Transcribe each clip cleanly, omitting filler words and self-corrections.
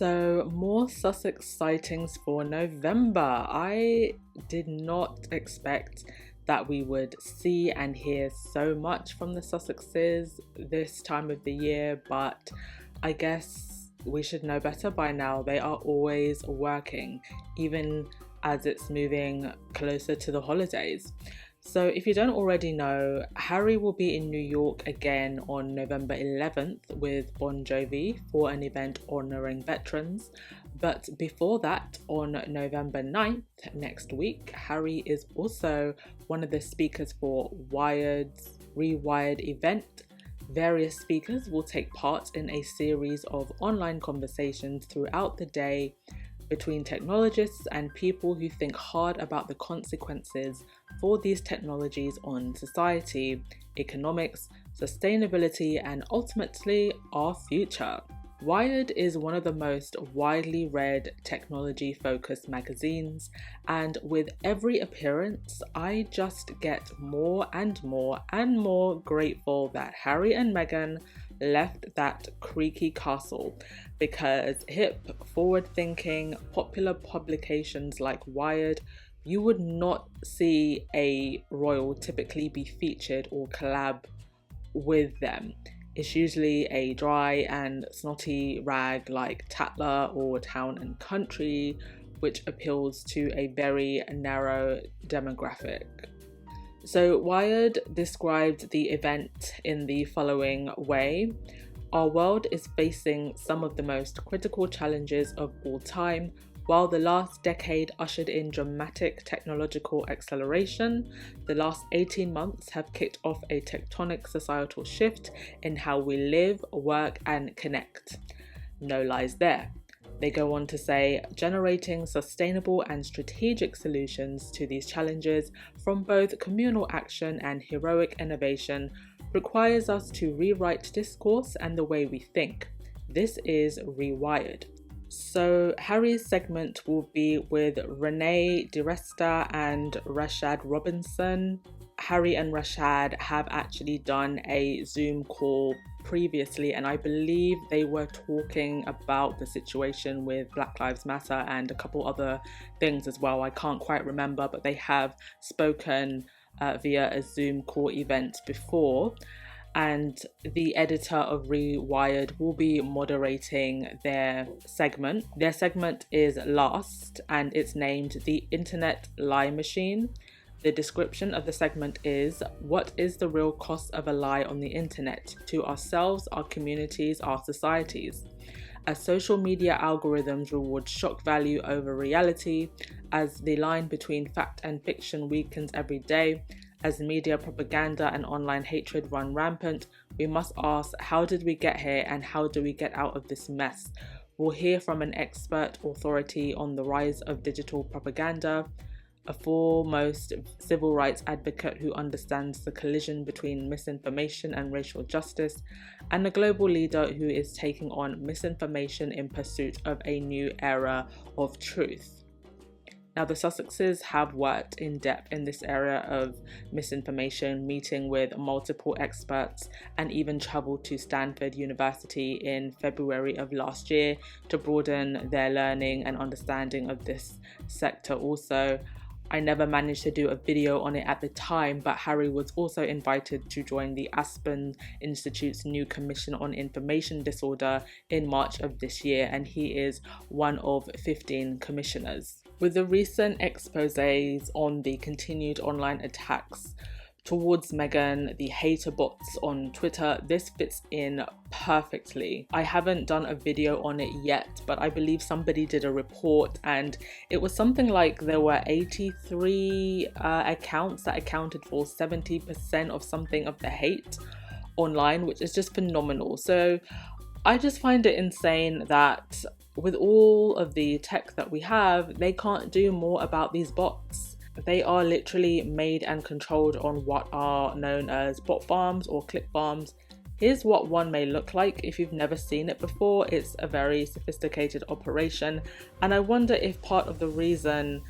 So, more Sussex sightings for November. I did not expect that we would see and hear so much from the Sussexes this time of the year, but I guess we should know better by now. They are always working, even as it's moving closer to the holidays. So if you don't already know, Harry will be in New York again on November 11th with Bon Jovi for an event honouring veterans. But before that, on November 9th, next week, Harry is also one of the speakers for Wired's Rewired event. Various speakers will take part in a series of online conversations throughout the day between technologists and people who think hard about the consequences for these technologies on society, economics, sustainability, and ultimately our future. Wired is one of the most widely read technology-focused magazines, and with every appearance, I just get more and more grateful that Harry and Meghan left that creaky castle, because hip, forward-thinking, popular publications like Wired, you would not see a royal typically be featured or collab with them. It's usually a dry and snotty rag like Tatler or Town and Country, which appeals to a very narrow demographic. So Wired described the event in the following way. Our world is facing some of the most critical challenges of all time. While the last decade ushered in dramatic technological acceleration, the last 18 months have kicked off a tectonic societal shift in how we live, work, and connect. No lies there. They go on to say, generating sustainable and strategic solutions to these challenges from both communal action and heroic innovation requires us to rewrite discourse and the way we think. This is Rewired. So Harry's segment will be with Renee DiResta and Rashad Robinson. Harry and Rashad have actually done a Zoom call previously, and I believe they were talking about the situation with Black Lives Matter and a couple other things as well. I can't quite remember, but they have spoken via a Zoom call event before. And the editor of Rewired will be moderating their segment. Their segment is last, and it's named The Internet Lie Machine. The description of the segment is, what is the real cost of a lie on the internet to ourselves, our communities, our societies? As social media algorithms reward shock value over reality, as the line between fact and fiction weakens every day, as media propaganda and online hatred run rampant, we must ask, how did we get here and how do we get out of this mess? We'll hear from an expert authority on the rise of digital propaganda, a foremost civil rights advocate who understands the collision between misinformation and racial justice, and a global leader who is taking on misinformation in pursuit of a new era of truth. Now, the Sussexes have worked in depth in this area of misinformation, meeting with multiple experts, and even travelled to Stanford University in February of last year to broaden their learning and understanding of this sector also. I never managed to do a video on it at the time, but Harry was also invited to join the Aspen Institute's new Commission on Information Disorder in March of this year, and he is one of 15 commissioners. With the recent exposés on the continued online attacks towards Meghan, the hater bots on Twitter, this fits in perfectly. I haven't done a video on it yet, but I believe somebody did a report, and it was something like there were 83 accounts that accounted for 70% of something of the hate online, which is just phenomenal. So I just find it insane that with all of the tech that we have, they can't do more about these bots. They are literally made and controlled on what are known as bot farms or click farms. Here's what one may look like if you've never seen it before. It's a very sophisticated operation, and I wonder if part of the reason,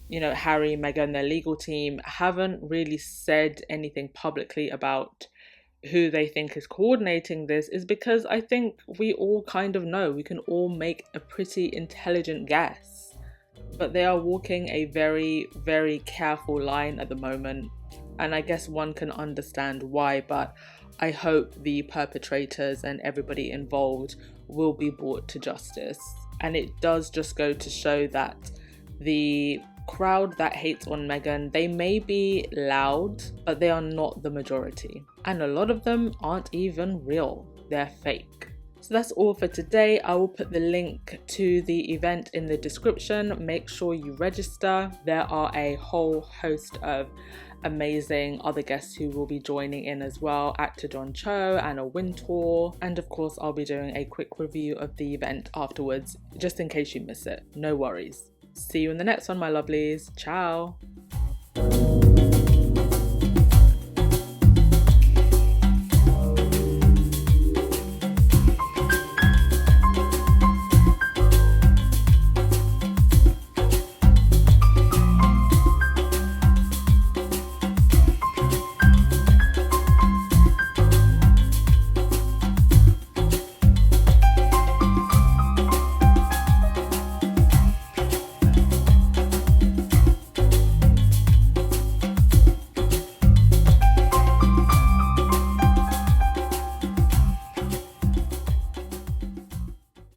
Harry, Meghan, their legal team haven't really said anything publicly about who they think is coordinating this is because I think we all kind of know, we can all make a pretty intelligent guess. But they are walking a very, very careful line at the moment. And I guess one can understand why, but I hope the perpetrators and everybody involved will be brought to justice. And it does just go to show that the crowd that hates on Meghan, they may be loud, but they are not the majority. And a lot of them aren't even real, they're fake. So that's all for today. I will put the link to the event in the description. Make sure you register. There are a whole host of amazing other guests who will be joining in as well. Actor John Cho, Anna Wintour, and of course I'll be doing a quick review of the event afterwards, just in case you miss it. No worries. See you in the next one, my lovelies. Ciao.